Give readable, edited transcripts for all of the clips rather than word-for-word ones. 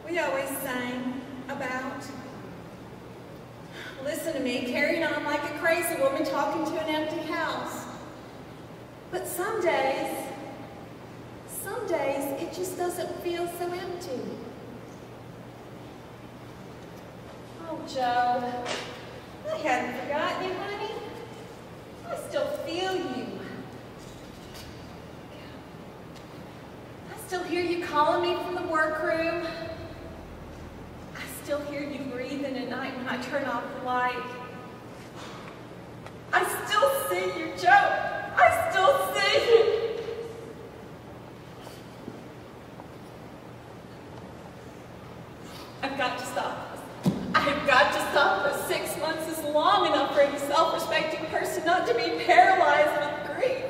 we always sang about, listen to me, carrying on like a crazy woman talking to an empty house. But some days it just doesn't feel so empty. Oh, Joe, I hadn't forgotten you, honey. I still feel you. I still hear you calling me from the workroom. I still hear you breathing at night when I turn off the light. I still see you, Joe. I still see you. I've got to stop this. I have got to stop this. 6 months is long enough for any self-respecting person not to be paralyzed with grief.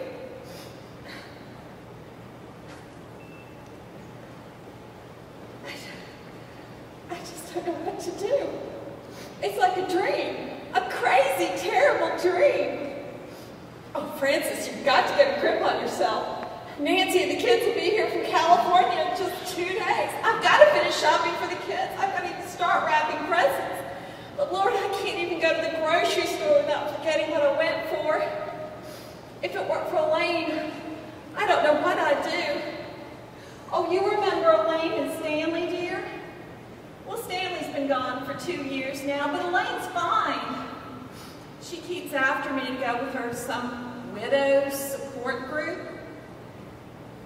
I just don't know what to do. It's like a dream. A crazy, terrible dream. Oh, Francis, you've got to get a grip on yourself. Nancy and the kids will be here from California in just 2 days. I've got to finish shopping for the kids. I've got to even start wrapping presents. But Lord, I can't even go to the grocery store without forgetting what I went for. If it weren't for Elaine, I don't know what I'd do. Oh, you remember Elaine and Stanley, dear? Well, Stanley's been gone for 2 years now, but Elaine's fine. She keeps after me to go with her to some widow's support group.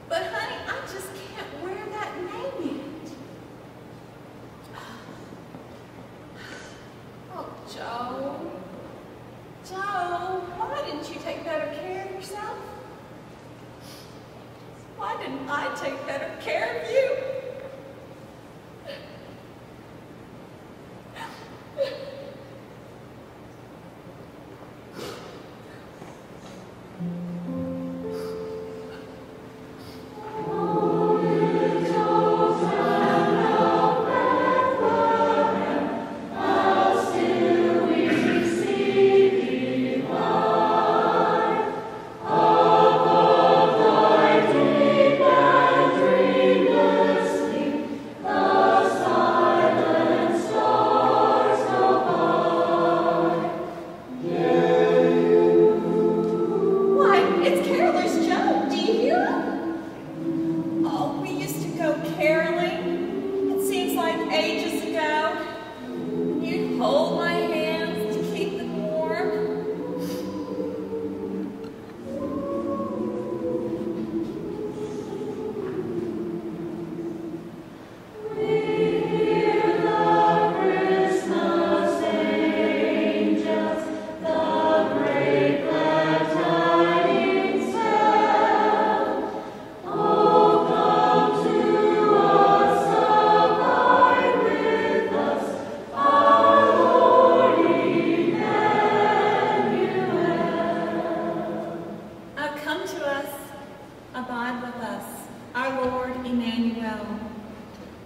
But honey, I just can't wear that name yet. Oh, Joe. Joe, why didn't you take better care of yourself? Why didn't I take better care of you?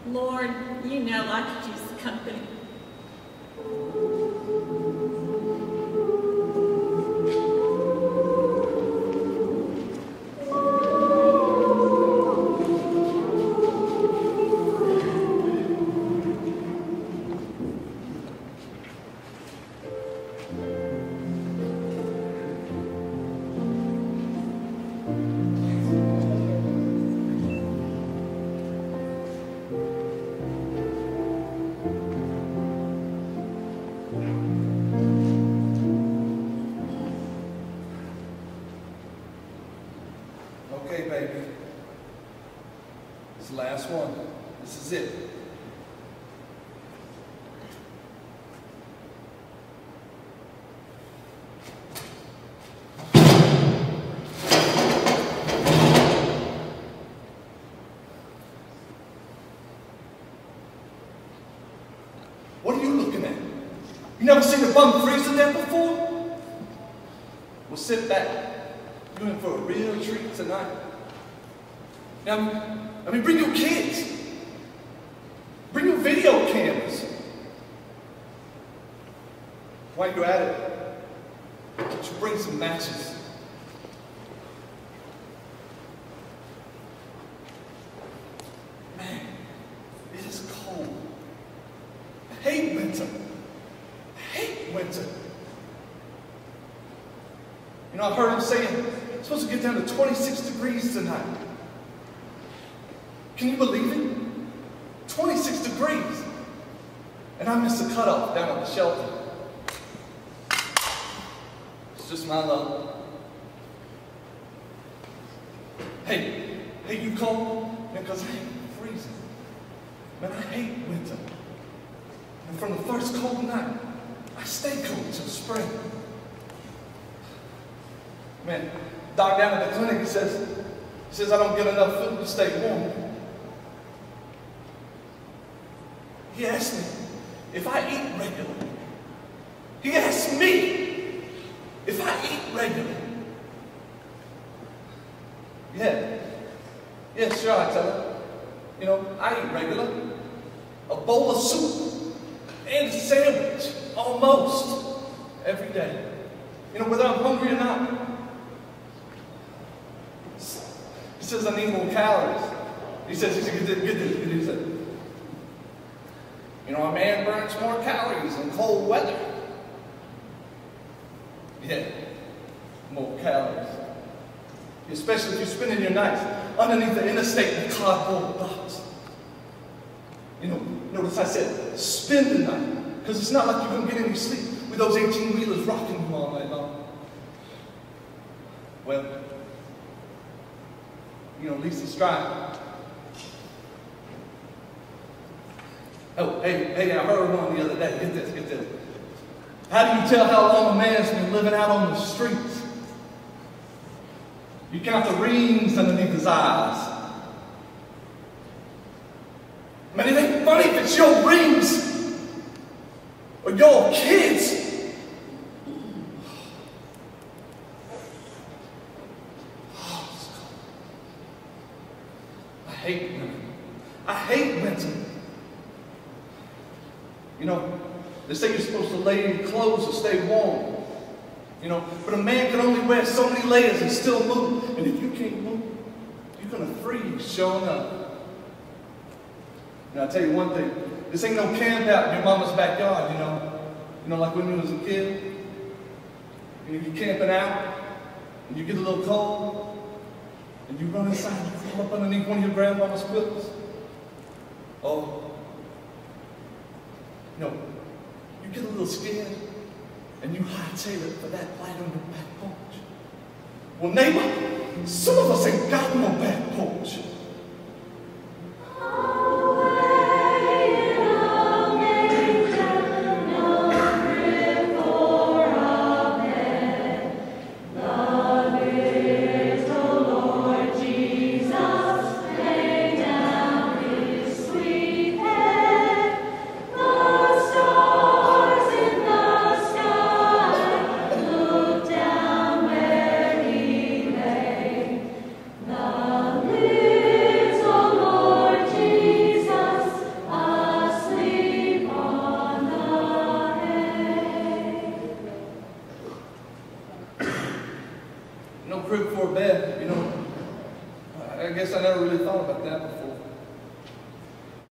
Lord, you know I could use the company. Okay, baby. This is the last one. This is it. What are you looking at? You never seen a bum freeze to death before? Well, sit back. You're in for a real treat tonight. Now, bring your kids. Bring your video cameras. While you're at it, you bring some matches. Man, it is cold. cold. I hate winter. I hate winter. You know, I've heard him saying it's supposed to get down to 26 degrees tonight. Can you believe it? 26 degrees. And I missed the cutoff down at the shelter. It's just my luck. Hey, you cold? Because I ain't freezing. Man, I hate winter. And from the first cold night, I stay cold till spring. Man, doc down at the clinic, he says I don't get enough food to stay warm. He asked me if I eat regularly. He asked me if I eat regularly. Yeah, sure, I tell him. You know, I eat regular. A bowl of soup and a sandwich, almost, every day. You know, whether I'm hungry or not. He says I need more calories. He says, get this. You know, a man burns more calories in cold weather. Yeah, more calories. Especially if you're spending your nights underneath the interstate in a cardboard box. You know, notice I said spend the night, because it's not like you're going to get any sleep with those 18-wheelers rocking you all night long. Well, you know, at least he's trying. Oh, hey, I heard one the other day. Get this. How do you tell how long a man's been living out on the streets? You count the rings underneath his eyes. Man, it ain't funny if it's your rings or your kids. I hate winter. I hate winter. You know, they say you're supposed to lay in clothes to stay warm. You know, but a man can only wear so many layers and still move. And if you can't move, you're going to freeze showing up. Now, I'll tell you one thing. This ain't no camp out in your mama's backyard, you know. You know, like when you was a kid. You know, you're camping out, and you get a little cold, and you run inside and you crawl up underneath one of your grandmama's quilts. Oh. No, you get a little scared, and you hightail it for that light on your back porch. Well, neighbor, some of us ain't got no back porch. No crib for a bed, you know. I guess I never really thought about that before.